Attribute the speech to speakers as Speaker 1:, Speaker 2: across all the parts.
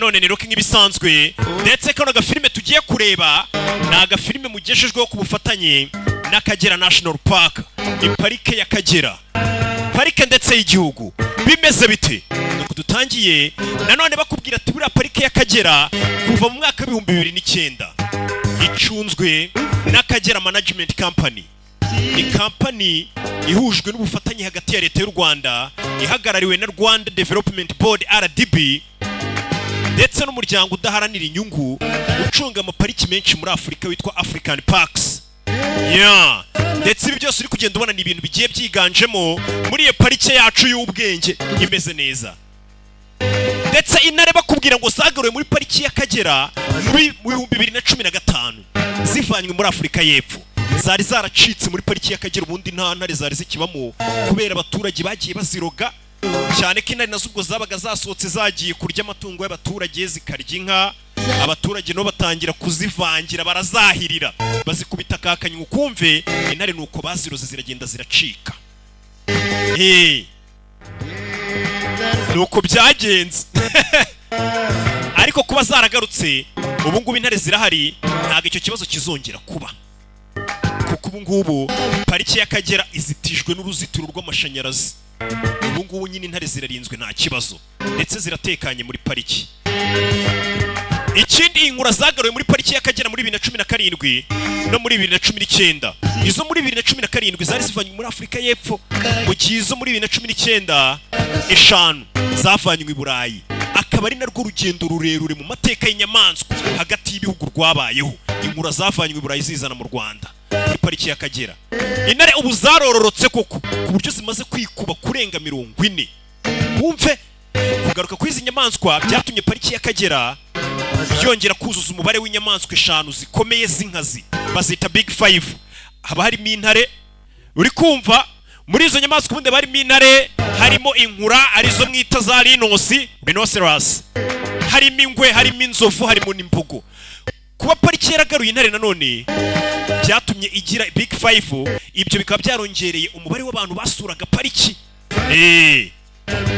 Speaker 1: nanone rero nk'ibisanzwe ndetse kano gafilime tugiye kureba ni agafilime mugejejweho ku bufatanye n'Akagera National Park, iparike y'Akagera, parike ndetse y'igihugu. Bimeze bite? Nuko dutangiye nanone bakubwira ati buriya parike y'Akagera kuva mu mwaka 2009 icunzwe n'Akagera Management Company. Ni company ihujwe n'ubufatanye hagati ya leta y'u Rwanda ihagarariwe na Rwanda Development Board RDB ndetse n'umuryango udaharanira inyungu ucunga amapariki menshi muri Afurika witwa African Parks. Ndetse ibi byose uri kugenda ubona ni ibintu bigiye byiganjemo muri iyo parike yacu y'ubwenge imeze neza. Ndetse intare bakubwira ngo zagaruwe muri pariki y'Akagera muri 2015 zivanywe muri Afurika y'Epfo. Zari zaracitse muri pariki y'Akagera, ubundi nta ntare zari zikibamo kubera abaturage bagiye baziroga cyane ko intare nazo ubwo zabaga zasohotse zagiye kurya amatungo y'abaturage zikarya inka. Abaturage no batangira kuzivangira barazahirira bazikubita kakanywa ukumve intare nuko baziroze ziragenda ziracika. Nuko byagenze. Ariko kuba zaragarutse ubu ngubu intare zirahari, ntago icyo kibazo kizongera kuba, kuko ubu ngubu pariki y'Akagera izitijwe n'uruzitiro rw'amashanyarazi. Ubu ngubu nyine intare zirarinzwe nta kibazo ndetse ziratekanye muri pariki. Ikindi inkura zagaruwe muri pariki y'Akagera muri 2017 no muri 2019. Izo muri 2017 zari zivanywe muri Afurika y'Epfo, mu gihe izo muri 2019 eshanu zavanywe i Burayi. Akaba ari narwo rugendo rurerure mu mateka y'inyamaswa hagati y'ibihugu rwabayeho. Inkura zavanywe i Burayi zizana mu Rwanda muri pariki y'Akagera. Intare ubu zarororotse koko ku buryo zimaze kwikuba kurenga 40. Wumve kugaruka kw'izi nyamaswa byatumye pariki y'Akagera yongera kuzuza umubare w'inyamaswa eshanu zikomeye z'inkazi bazita Big 5. Haba harimo intare, uri kumva muri izo nyamaswa ubundi barimo intare, harimo inkura arizo mwita za rhinoceros, harimo ingwe, harimo inzovu, harimo n'imbogo. Kuba pariki yaragaruye intare nanone byatumye igira Big 5, ibyo bikaba byarongereye umubare w'abantu basuraga pariki.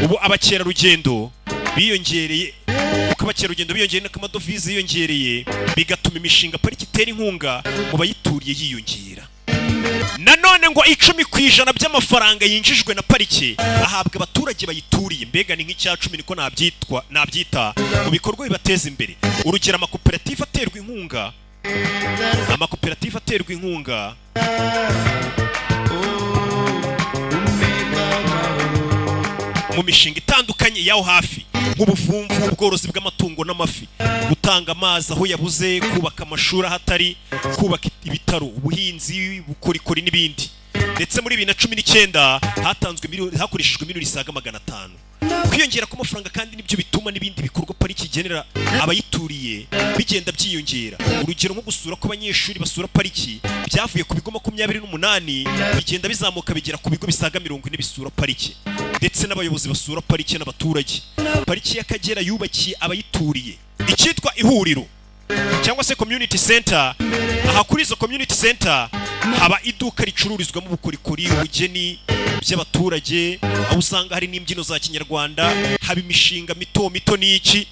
Speaker 1: Ubu abakerarugendo biyongereye, uko abakerarugendo biyongereye n'amadovize yiyongereye, bigatuma imishinga pariki itera inkunga mu bayituriye yiyongera. Nanone ngo 10% by'amafaranga yinjijwe na pariki ahabwa abaturage bayituriye. Mbega ni nk'icya 10 niko nabyita mu bikorwa bibateza imbere. Urugero amakoperative aterwa inkunga mu mishinga itandukanye yaho hafi, nk'ubuvumvu, ubworozi bw'amatungo n'amafi, gutanga amazi aho yabuze, kubaka amashuri ahatari, kubaka ibitaro, ubuhinzi, bukorikori n'ibindi. Ndetse muri 2019 hakoreshejwe miliyoni isaga 500. Kwiyongera kw'amafaranga kandi nibyo bituma n'ibindi bikorwa pariki igenera abayituriye bigenda byiyongera. Urugero nko gusura kw'abanyeshuri basura pariki byavuye ku bigo 28 bigenda bizamuka bigera ku bigo bisaga 40 bisura pariki. Ndetse n'abayobozi basura pariki n'abaturage. Pariki y'Akagera yubakiye abayituriye icyitwa ihuriro cyangwa se community center. Aha kuri izo community center haba iduka ricururizwamo ubukorikori, ubugeni by'abaturage, aho usanga hari n'imbyino za Kinyarwanda, haba imishinga mito n'iki.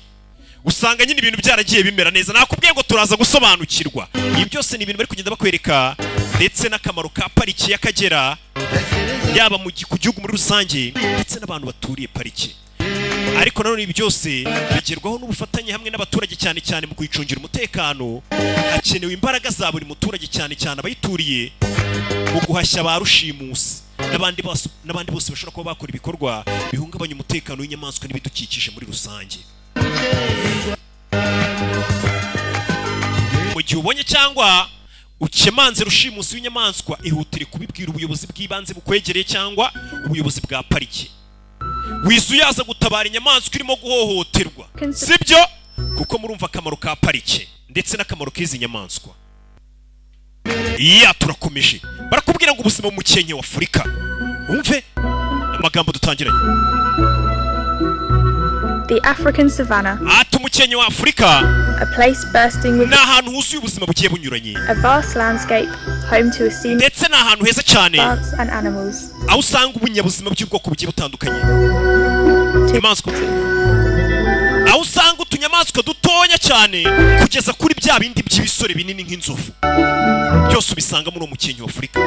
Speaker 1: Usanga nyine ibintu byaragiye bimera neza. Nakubwiye ngo turaza gusobanukirwa. Ibi byose ni ibintu bari kugenda bakwereka, ndetse n'akamaro ka pariki y'Akagera yaba mu gihugu muri rusange ndetse n'abantu baturiye pariki. Ariko nanone ibi byose bigerwaho n'ubufatanye hamwe n'abaturage cyane cyane mu kwicungira umutekano. Hakenewe imbaraga za buri muturage cyane cyane abayituriye mu guhashya ba rushimusi n'abandi bose bashobora kuba bakora ibikorwa bihungabanya umutekano w'inyamaswa n'ibidukikije muri rusange. Mu gihe ubonye cyangwa ukemanze rushimusi w'inyamaswa, ihutire kubibwira ubuyobozi bw'ibanze bukwegereye cyangwa ubuyobozi bwa pariki. Wisuyaza gutabara inyamaswa irimo guhohoterwa, sibyo? Kuko murumva akamaro ka pariki ndetse n'akamaro k'izi nyamaswa. Turakomeje. Barakubwira ngo ubuzima mu Mukenke wa Afurika. Umve amagambo dutangiranye.
Speaker 2: The African Savannah.
Speaker 1: Umukenke wa Afurika.
Speaker 2: A place bursting with
Speaker 1: n'ahantu huzuye ubuzima bugiye bunyuranye.
Speaker 2: A vast landscape home to a scene.
Speaker 1: Ndetse n'ahantu heza cyane.
Speaker 2: Plants and animals.
Speaker 1: Aho usanga ubunyabuzima by'ubwoko bugiye butandukanye. Inyamaswa. Aho usanga utunyamaswa dutonya cyane kugeza kuri bya bindi by'ibisore binini nk'inzovu byose ubisanga muri uwo mukenke wa Afurika.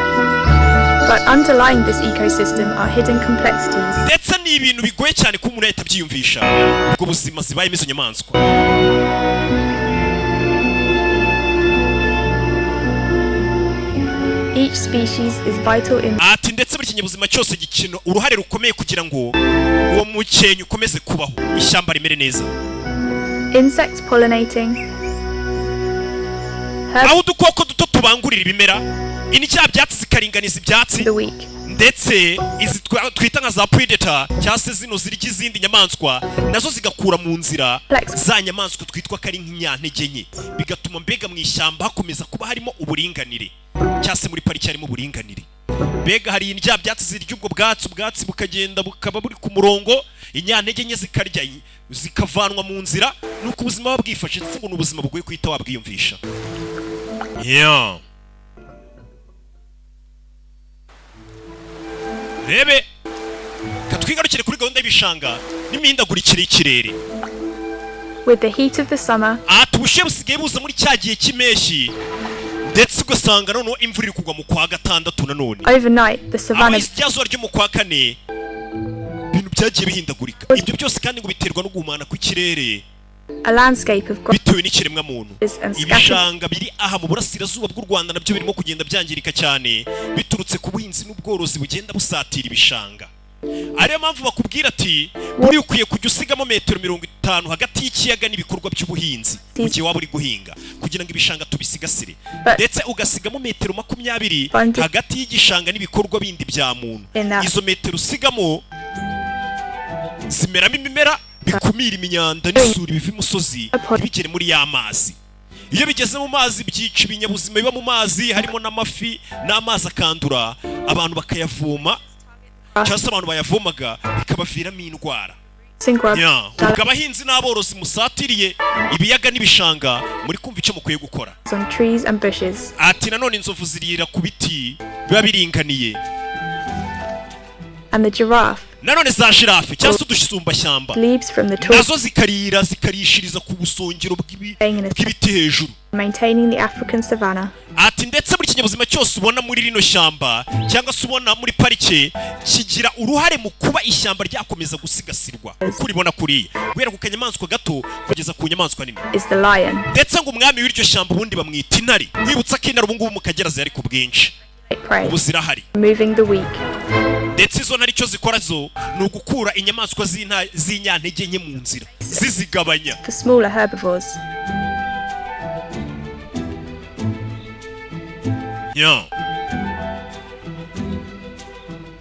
Speaker 2: But underlying this ecosystem are hidden complexities.
Speaker 1: Ndetse ni ibintu bigoye cyane ko umuntu yahita abyiyumvisha ubwo buzima zibayemo izo nyamaswa.
Speaker 2: Each species is vital in
Speaker 1: ati ndetse buri kinyabuzima cyose gikina uruhare rukomeye kugira ngo uwo mukenke ukomeze kubaho, ishyamba rimere neza.
Speaker 2: insects pollinating,
Speaker 1: aho udukoko duto tubangurira ibimera, indya byatsi zikaringaniza ibyatsi,
Speaker 2: the weak,
Speaker 1: ndetse izi twita nka za predator cyangwa se zino zirya izindi nyamaswa nazo zigakura mu nzira za nyamaswa twitwa ko ari nk'inyantege nke, bigatuma mbega mu ishyamba hakomeza kuba harimo uburinganire, cyangwa se muri pariki harimo uburinganire. Mbega hari indya byatsi zirya ubwo ubwatsi bukagenda bukaba buri ku murongo, inyantege nke zikarya zikavanwa mu nzira, nuko ubuzima buba bwifashe, ndetse ngo n'ubuzima bugoye kwita wabwiyumvisha. Rebe katwigarukire kuri gahunda y'ibishanga n'imihindagurikire y'ikirere.
Speaker 2: with the heat of the summer,
Speaker 1: ubushyuhe busigaye buza muri cya gihe cy'impeshyi, ndetse ugasanga noneho imvura iri kugwa mu kwa gatandatu nanone.
Speaker 2: overnight the savanna
Speaker 1: izuba ryo mu kwa kane ibintu byagiye bihindagurika. Ibyo byose kandi ngo biterwa no guhumana kw'ikirere,
Speaker 2: a landscape of
Speaker 1: bitewe n'ikiremwa muntu.
Speaker 2: and scattered
Speaker 1: Ibishanga biri aha mu burasirazuba bw'u Rwanda nabyo birimo kugenda byangirika cyane biturutse ku buhinzi n'ubworozi bugenda busatira ibishanga. Ariyo mpamvu bakubwira ati buri ukwiye kujya usigamo metero 50 hagati y'ikiyaga n'ibikorwa by'ubuhinzi mu gihe waba uri guhinga, kugira ngo ibishanga tubisigasire, ndetse ugasigamo metero 20 hagati y'igishanga n'ibikorwa bindi bya muntu. Izo metero usigamo zimeramo imimera bikumira imyanda n'isuri biva imusozi bigere muri ya mazi. Iyo bigeze mu mazi byica ibinyabuzima biba mu mazi, harimo n'amafi, n'amazi akandura, abantu bakayavoma, cyangwa se abantu bayavomaga bikabaviramo indwara. Ubwo abahinzi n'aborozi musatiriye ibiyaga n'ibishanga muri kumva icyo mukwiye gukora.
Speaker 2: on trees and bushes,
Speaker 1: Ati nanone inzovu zirira ku biti biba biringaniye,
Speaker 2: and the giraffe
Speaker 1: nanone za jirafe cyangwa se udusumbashyamba
Speaker 2: leaves from the top,
Speaker 1: nazo zikarishiriza ku busongero bw'ibiti hejuru.
Speaker 2: maintaining the African savanna.
Speaker 1: Ati ndetse buri kinyabuzima cyose ubona muri rino shyamba cyangwa se ubona muri parike kigira uruhare mu kuba ishyamba ryakomeza gusigasirwa uko uribona kuriya, guhera ku kanyamaswa gato kugeza ku nyamaswa nini.
Speaker 2: is the lion,
Speaker 1: Ndetse ngo umwami w'iryo shyamba ubundi bamwita intare, wibutsa ko intare ubu ngubu mu Kagera zihari ku bwinshi,
Speaker 2: prey,
Speaker 1: ubu zirahari.
Speaker 2: removing the weak,
Speaker 1: Ndetse izo ntare icyo zikora zo ni ugukura inyamaswa z'inyantege nke mu nzira zizigabanya.
Speaker 2: for smaller herbivores.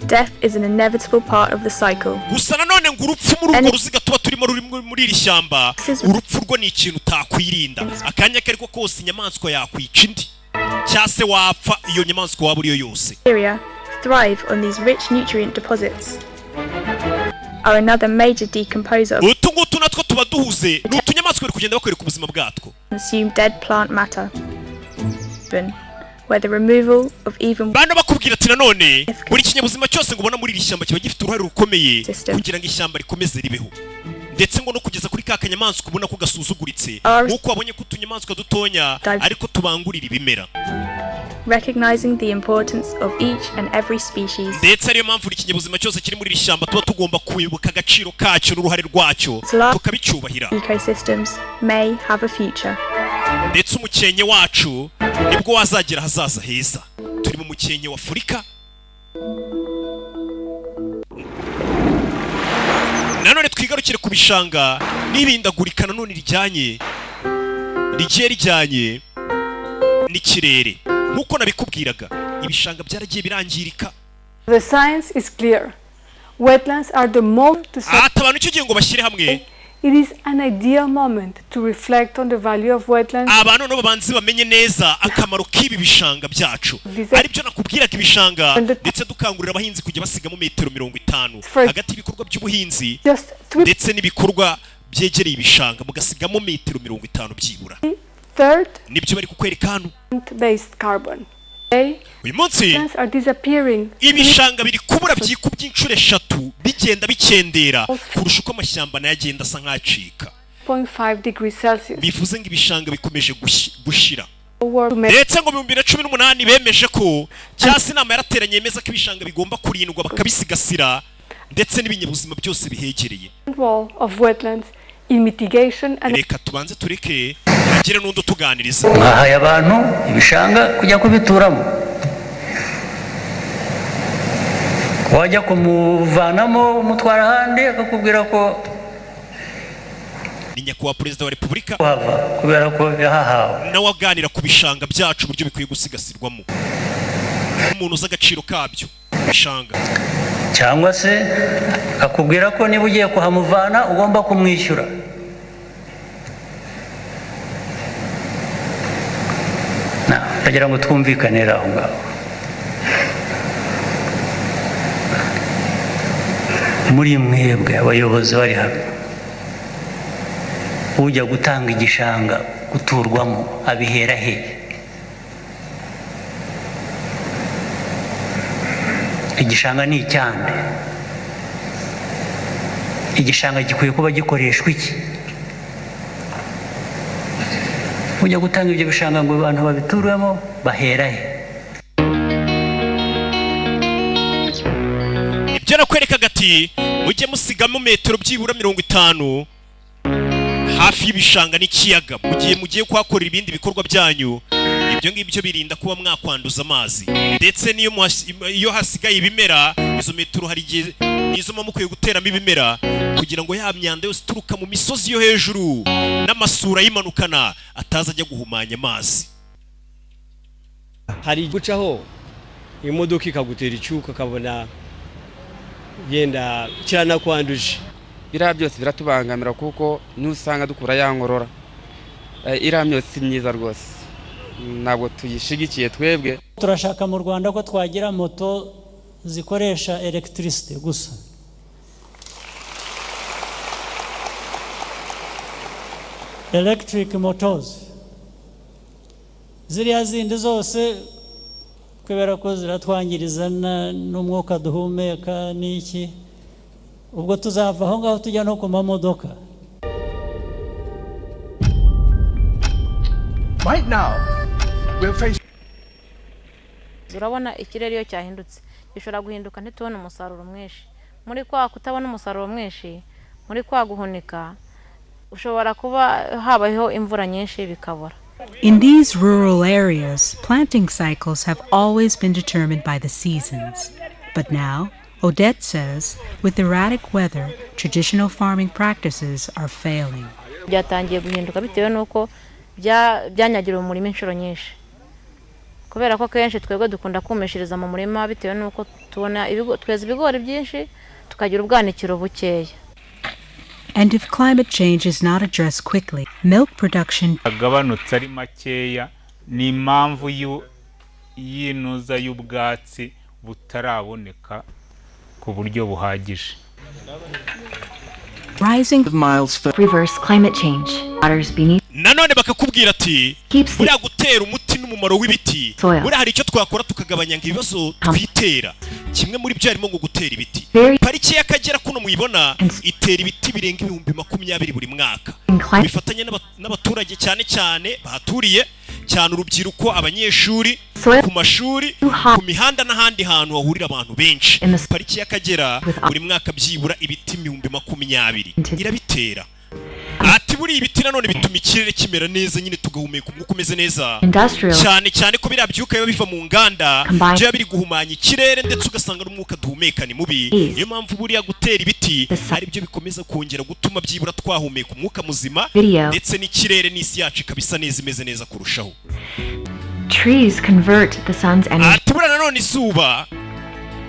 Speaker 2: Death is an inevitable part of the cycle.
Speaker 1: Gusa nanone ngo urupfu muri urwo ruziga tuba turimo ruri muri iri shyamba, urupfu rwo ni ikintu utakwirinda. Akanya kariko kose inyamaswa yakwica indi, cyangwa se wapfa iyo nyamaswa waba uriyo yose.
Speaker 2: Bacteria thrive on these rich nutrient deposits, are another major decomposer of
Speaker 1: Utu ngutu natwo tuba duhuze, ni utunyamaswa biri kugenda bakwereka ubuzima bwatwo.
Speaker 2: consumed dead plant matter, where the removal of even
Speaker 1: Bano bakubwira ati nanone buri kinyabuzima cyose ngo ubona muri iri shyamba kiba gifite uruhare rukomeye kugira ngo ishyamba rikomeze ribeho, ndetse ngo no kugeza kuri ka kanyamaswa ubona ko gasuzuguritse, nk'uko wabonye ko utunyamaswa dutonya ariko tubangurira ibimera.
Speaker 2: recognizing the importance of each and every species.
Speaker 1: Ndetse ariyo mpamvu buri kinyabuzima cyose kiri muri iri shyamba tuba tugomba kwibuka agaciro kacyo n'uruhare rwacyo tukabicyubahira.
Speaker 2: Ecosystems may have a future.
Speaker 1: Ndetse umukenke wacu nibwo wazagera hazaza heza. Turi mu mukenke wa Afurika. Nanone twigarukire ku bishanga n'ibindagurika nanone rijyanye n'ikirere. Nkuko nabikubwiraga ibishanga byaragiye birangirika.
Speaker 3: The science is clear. Wetlands are the moment to
Speaker 1: abantu icyo gihe ngo bashyire hamwe.
Speaker 3: It is an ideal moment to reflect on the value of wetlands.
Speaker 1: Abantu no babanzi bamenye neza akamaro k'ibi bishanga byacu. Ari byo nakubwiraga ibishanga, ndetse dukangurira abahinzi kujya basigamo metero 50 hagati y'ibikorwa by'ubuhinzi ndetse n'ibikorwa byegereye ibishanga mugasigamo metero 50 byibura.
Speaker 3: Third,
Speaker 1: nibyo bari kukwereka hano.
Speaker 3: Based carbon.
Speaker 1: Uyu munsi ibishanga biri kubura byikubye inshuro 3 bigenda bikendera kurusha uko amashyamba nayo agenda asa nk'acika.
Speaker 3: 6.5 degrees Celsius.
Speaker 1: bivuze ngo ibishanga bikomeje gushira. Ndetse ngo mu 2018 bemeje ko cyase inama yarateranye yemeza ko ibishanga bigomba kurindwa bakabisigasira ndetse n'ibinyabuzima byose bihegereye.
Speaker 3: Wall of wetlands in mitigation and
Speaker 1: reka tubanze tureke agire n'undo tuganiriza.
Speaker 4: Mwahaye abantu ibishanga kujya kubituramo, wajya kumuvanamo umutwara ahandi akakubwira ko
Speaker 1: ni nyakubahwa perezida wa repubulika
Speaker 4: wava kubera ko yahahawe,
Speaker 1: nawe aganira ku bishanga byacu uburyo bikwiye gusigasirwamo umuntu uzi agaciro kabyo bishanga,
Speaker 4: cyangwa se akakubwira ko niba ugiye kuhamuvana ugomba kumwishyura. Ndagira ngo twumvikanire aho ngaho. Muri mwebwe abayobozi bari hano, ujya gutanga igishanga guturwamo abihera he? Igishanga ni icyande, igishanga gikwiye kuba gikoreshwa iki? Ujya gutanga ibyo bishanga ngo abantu babiturwemo bahera he?
Speaker 1: ibyo nakwereka gati mujye musigamo metero byibura 50 hafi y'ibishanga n'ikiyaga mugiye mugiye kuhakorera ibindi bikorwa byanyu. Ibyo ngibyo birinda kuba mwakwanduza amazi, ndetse iyo hasigaye ibimera izo metero hari igihe nizo mukwiye guteramo ibimera kugira ngo ya myanda yose turuka mu misozi yo hejuru n'amasura yimanukana ataza ajya guhumanya amazi.
Speaker 5: Hari gucaho imodoka ikagutera icyuka kabona yenda cyana kwanduje.
Speaker 6: Biriya byose biratubangamira kuko nusanga dukura yankorora. Iriya myotsi myiza rwose ntabwo tuyishigikiye twebwe.
Speaker 7: Turashaka mu Rwanda ko twagira moto zikoresha electricity gusa. Electric motors. Ziriya zindi zose kubera ko ziratwangiriza n'umwuka duhumeka n'iki, ubwo tuzava aho ngaho tujya no ku mamodoka.
Speaker 8: Right now we'll face.
Speaker 9: Urabona ikirere iyo cyahindutse gishobora guhinduka ntitubone umusaruro mwinshi. Muri kwa kutabona umusaruro mwinshi, muri kwa guhunika ushobora kuba habaho imvura nyinshi bikabura.
Speaker 10: In these rural areas, planting cycles have always been determined by the seasons. But now, Odette says, with erratic weather, traditional farming practices are failing.
Speaker 9: Byatangiye guhinduka bitewe nuko byanyagira umurima inshuro nyinshi. Kubera ko kenshi twebwe dukunda kumeshereza mu murima bitewe nuko tubona tweza ibigori byinshi tukagira ubwanikiro bukeya.
Speaker 10: And if climate change is not addressed quickly, milk production
Speaker 11: agabanutse ari makeya ni impamvu yinuza y'ubwatsi butaraboneka ku buryo buhagije.
Speaker 10: Rising
Speaker 12: miles reverse climate change. Waters beneath.
Speaker 1: Nanone bakakubwira ati buriya gutera umuti n'umumaro w'ibiti buriya hari icyo twakora tukagabanya ibibazo twitera. Kimwe muri byo harimo ngo gutera ibiti. Pariki y'Akagera kuno muyibona itera ibiti birenga 20,000 buri mwaka. Bifatanye n'abaturage cyane cyane bahaturiye cyane urubyiruko, abanyeshuri ku mashuri, ku mihanda n'ahandi hantu hahurira abantu benshi. Pariki y'Akagera buri mwaka byibura ibiti 20,000 irabitera. Ati buri ibiti nanone bituma ikirere kimera neza, nyine tugahumeka umwuka umeze neza cyane cyane ko birabyuka biba biva mu nganda byo biri guhumanya ikirere ndetse ugasanga n'umwuka duhumeka ni mubi. Niyo mpamvu buriya gutera ibiti ari byo bikomeza kongera gutuma byibura twahumeka umwuka muzima ndetse n'ikirere n'isi yacu ikabisa neza imeze neza kurushaho.
Speaker 12: Trees convert the sun's energy.
Speaker 1: Ati buriya nanone izuba,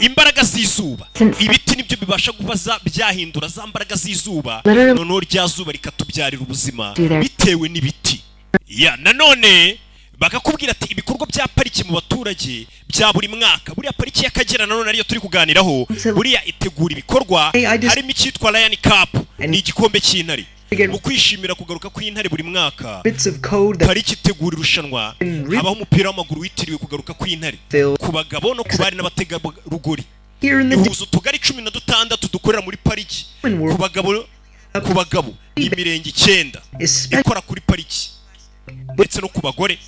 Speaker 1: imbaraga z'izuba, ibiti nibyo bibasha kubaza byahindura za mbaraga z'izuba noneho rya zuba rikatubyarira ubuzima bitewe n'ibiti. Nanone bakakubwira ati ibikorwa bya pariki mu baturage bya buri mwaka, buriya pariki y'Akagera nanone ariyo turi kuganiraho, buriya itegura ibikorwa harimo icyitwa Lion Cup, ni igikombe cy'intare. Mu kwishimira kugaruka kw'intare buri mwaka, pariki itegura irushanwa, habaho umupira w'amaguru witiriwe kugaruka kw'intare ku bagabo no ku bari n'abategarugori. Ihuza utugari 16 dukorera muri pariki ku bagabo ku bagabo imirenge 9 ikora kuri pariki ndetse no ku bagore.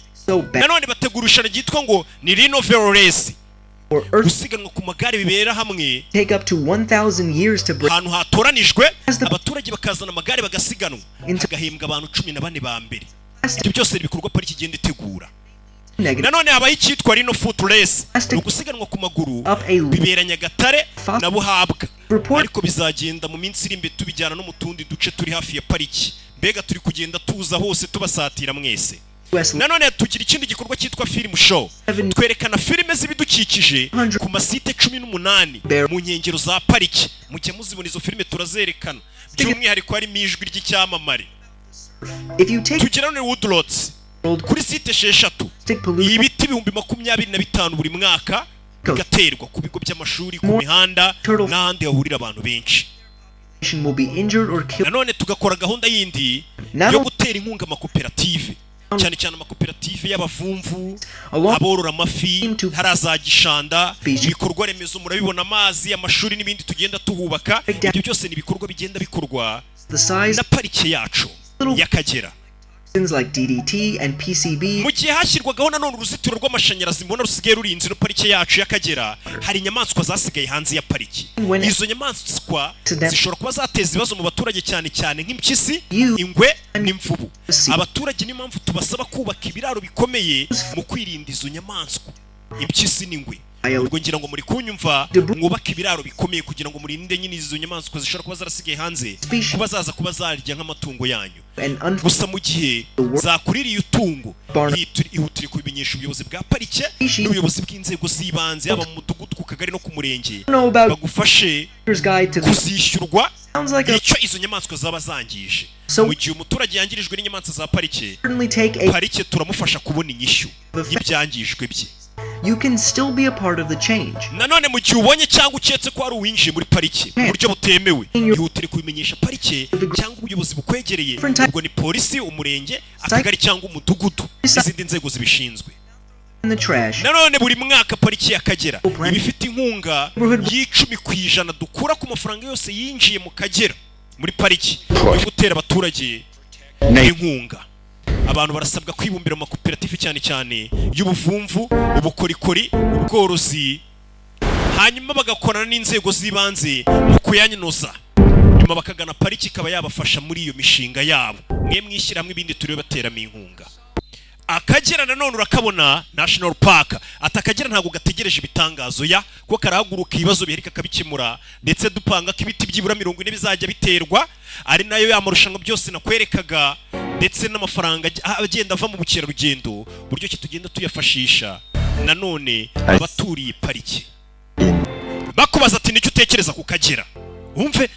Speaker 1: Nanone bategura irushanwa ryitwa ngo ni Rhino Velo Race, gusiganwa ku magare bibera hamwe ahantu hatoranijwe, abaturage bakazana amagare bagasiganwa, hagahembwa abantu 14 ba mbere. Ibyo byose bikorwa pariki igenda itegura. Nanone habaho icyitwa Rhino Foot Race, ugusiganwa ku maguru bibera Nyagatare na Buhabwa, ariko bizagenda mu minsi iri imbere tubijyana no mu tundi duce turi hafi ya pariki. Mbega turi kugenda tuza hose tubasatira mwese. Nanone tugira ikindi gikorwa cyitwa film show, twerekana filime z'ibidukikije ku masite 18 mu nkengero za pariki. Mujye muzibona izo filime turazerekana, by'umwihariko harimo ijwi ry'icyamamare. Tugira none woodlots kuri site 6, ibiti 25,000 buri mwaka bigaterwa ku bigo by'amashuri, ku mihanda n'ahandi hahurira abantu benshi. Nanone tugakora gahunda yindi yo gutera inkunga amakoperative, cyane cyane amakoperative y'abavumvu, aborora amafi, haraza Gishanda, ibikorwa remezo murabibona, amazi, amashuri n'ibindi tugenda tuhubaka. Ibyo byose ni ibikorwa bigenda bikorwa na parike yacu y'Akagera. Mu gihe hashyirwagaho nanone uruzitiro rw'amashanyarazi mbona rusigaye rurinze no parike yacu y'Akagera, hari inyamaswa zasigaye hanze ya pariki. Izo nyamaswa zishobora kuba zateza ibibazo mu baturage, cyane cyane nk'impyisi, ingwe n'imvubu. Abaturage niyo mpamvu tubasaba kubaka ibiraro bikomeye mu kwirinda izo nyamaswa, impyisi n'ingwe. Ubwo ngira ngo muri kunyumva, mwubaka ibiraro bikomeye kugira ngo murinde nyine izo nyamaswa zishobora kuba zarasigaye hanze, kuba zaza kuba zarya nk'amatungo yanyu. Gusa mu gihe zakuririye utungo, ihutire kubimenyesha ubuyobozi bwa parike n'ubuyobozi bw'inzego z'ibanze, yaba mu mudugudu, ku kagari no ku murenge, bagufashe kuzishyurwa icyo izo nyamaswa zaba zangije. Mu gihe umuturage yangirijwe n'inyamaswa za parike, parike turamufasha kubona inyishyu y'ibyangijwe bye.
Speaker 13: You can still be a part of the change.
Speaker 1: Nanone mu gihe ubonye cyangwa uketse ko hari uwinjiye muri pariki mu buryo butemewe, ihutire kubimenyesha parike cyangwa ubuyobozi bukwegereye, ubwo ni polisi, umurenge, akagari cyangwa umudugudu n'izindi nzego zibishinzwe. Nanone buri mwaka pariki y'Akagera iba ifite inkunga y'10% dukura ku mafaranga yose yinjiye mu Kagera muri pariki yo gutera abaturage n'inkunga. Abantu barasabwa kwibumbira mu makoperative cyane cyane y'ubuvumvu, ubukorikori, ubworozi, hanyuma bagakorana n'inzego z'ibanze mu kuyanyinoza, nyuma bakagana pariki ikaba yabafasha muri iyo mishinga yabo. Mwe mwishyirahamwe ibindi turiwe bateramo inkunga. Akagera nanone urakabona National Park, Akagera ntabwo gategereje ibitangazo ya kuko karahaguruka ibibazo biherika kabikemura, ndetse dupanga ko ibiti byibura 40 bizajya biterwa, ari nayo yamarushanwa byose nakwerekaga, ndetse n'amafaranga agenda ava mu bukerarugendo, buryo ki tugenda tuyafashisha. Nanone abaturiye pariki bakubaza ati nicyo utekereza ku Kagera, umve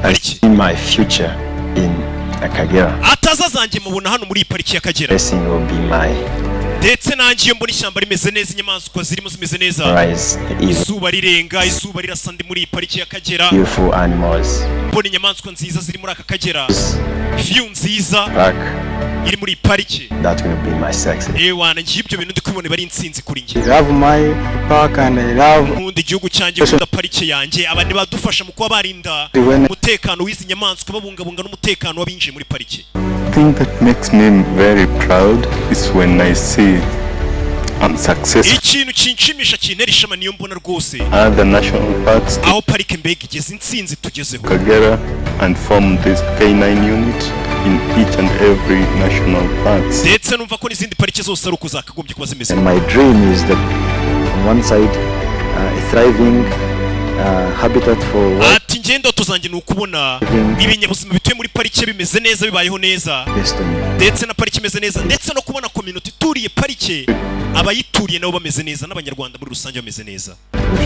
Speaker 14: I see my future in Akagera.
Speaker 1: Ataza zanjye mubona hano muri pariki y'Akagera, ndetse nanjye iyo mbona ishyamba rimeze neza, inyamaswa zirimo zimeze neza, izuba rirenga, izuba rirasa ndi muri pariki y'Akagera, mbona inyamaswa nziza ziri muri aka Kagera, view nziza iri muri pariki,
Speaker 14: that will be my success.
Speaker 1: Ewana ngiye ibyo bintu ndi kubibona bari insinzi kuri njye.
Speaker 15: I love my park and I love
Speaker 1: nkunda igihugu cyanjye, nkunda pariki yanjye. Abandi badufasha mu kuba barinda umutekano w'izi nyamaswa, babungabunga n'umutekano w'abinjiye muri pariki.
Speaker 15: The thing that makes me very proud is when I see I'm successful.
Speaker 1: Ikintu kinshimisha kintera ishema niyo mbona rwose
Speaker 15: Other national parks
Speaker 1: aho parike mbega igeze insinzi tugezeho.
Speaker 15: Kagera and form this K9 unit in each and every national parks.
Speaker 1: Ndetse numva ko n'izindi parike zose ari uko zakagombye kuba zimeze.
Speaker 14: My dream is that on one side a thriving habitat for
Speaker 1: ati ngendo tuzange n'ukubona ibinyabuzima bituye muri parike bimeze neza, bibayeho neza, ndetse na parike imeze neza, ndetse no kubona community turiye parike, abayituriye nabo bameze neza, n'abanyarwanda muri rusange bameze neza,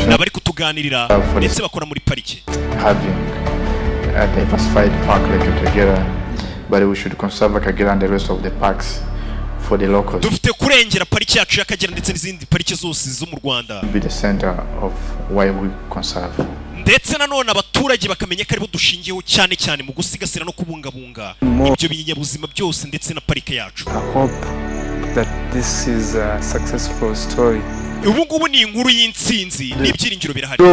Speaker 1: nabari kutuganirira ndetse bakora muri parike.
Speaker 16: Having a diversified park like Akagera, but we should conserve Akagera and the rest of the parks for the locals.
Speaker 1: Dufite kurengera pariki yacu y'Akagera ndetse n'izindi parike zose zo mu Rwanda.
Speaker 16: Be the center of why we conserve.
Speaker 1: Ndetse nanone abaturage bakamenya ko aribo dushingiyeho cyane cyane mu gusigasira no kubungabunga ibyo binyabuzima byose ndetse na parike yacu.
Speaker 15: I hope that this is a successful story.
Speaker 1: Ubu ngubu ni inkuru y'insinzi n'ibyiringiro birahari.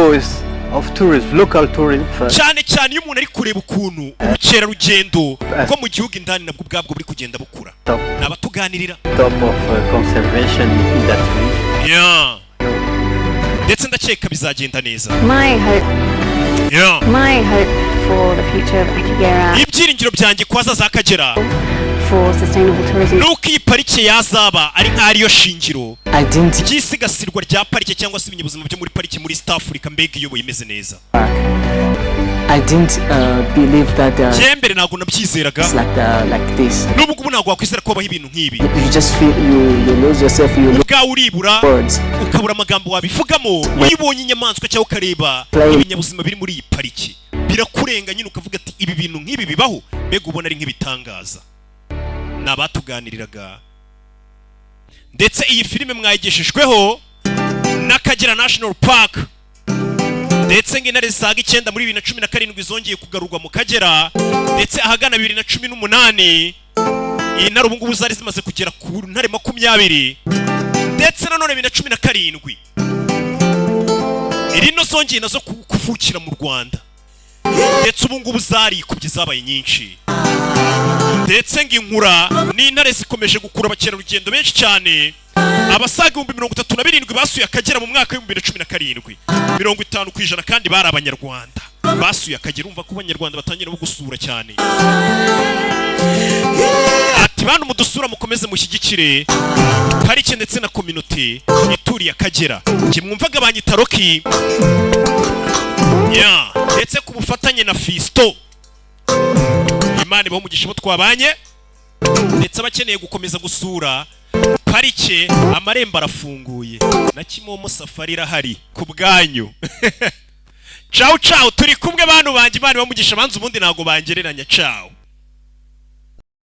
Speaker 14: of tourism, local tourism first.
Speaker 1: cyane cyane iyo umuntu ari kureba ukuntu ubukerarugendo bwo mu gihugu indani nabwo ubwabwo buri kugenda bukura. Nabatuganirira
Speaker 14: top of conservation in that region.
Speaker 1: Yeah. Ndetse ndakeka bizagenda neza.
Speaker 17: My hope.
Speaker 1: Yeah.
Speaker 17: My hope for the future of Akagera.
Speaker 1: Ibyiringiro byanjye kwaza za Akagera.
Speaker 17: For sustainable tourism.
Speaker 1: Nuko iyi parike yazaba ari nk'ariyo shingiro. Ryisigasirwa rya parike cyangwa se ibinyabuzima byo muri parike muri East Africa mbega iyoboye imeze neza.
Speaker 18: I didn't believe that
Speaker 1: Jembere ntago nabyizeraga.
Speaker 18: Like this.
Speaker 1: N'ubu ngubu ntago wakwizera ko baho ibintu nk'ibi.
Speaker 18: You just feel you lose yourself,
Speaker 1: ubwawe uribura ukabura amagambo wabivugamo uyibonye inyamaswa cyangwa ukareba ibinyabuzima biri muri iyi pariki birakurenga nyine ukavuga ati ibi bintu nk'ibi bibaho mbega ubona ari nk'ibitangaza. Nabatuganiriraga ndetse iyi filime mwayigeshejweho n'Akagera National Park ndetse ng'intare zisaga 9 muri 2017 zongeye kugarurwa mu Kagera ndetse ahagana 2018 iyi ntare ubu ngubu zari zimaze kugera ku ntare 20 ndetse nanone 2017 irino zongeye nazo kuvukira mu Rwanda ndetse ubu ngubu zari kubye zabaye nyinshi ndetse ng'inkura n'intare zikomeje gukura abakerarugendo benshi cyane abasaga 37 basuye Akagera mu mwaka wa 2017 50% kandi bari abanyarwanda basuye Akagera. Umva ko abanyarwanda batangira no gusura cyane. Ati bantu mudusura mukomeze mushyigikire parike ndetse na community ituriye Akagera. Nje mwumvaga banyitaroki ndetse ku bufatanye na Fisto Imana ibaho umugisha bo twabanye ndetse abakeneye gukomeza gusura parike amarembo arafunguye na Kimomo Safari irahari ku bwanyu. Ciao ciao turi kumwe bantu banje Imana ibaho umugisha banze ubundi ntago bangereranya ciao.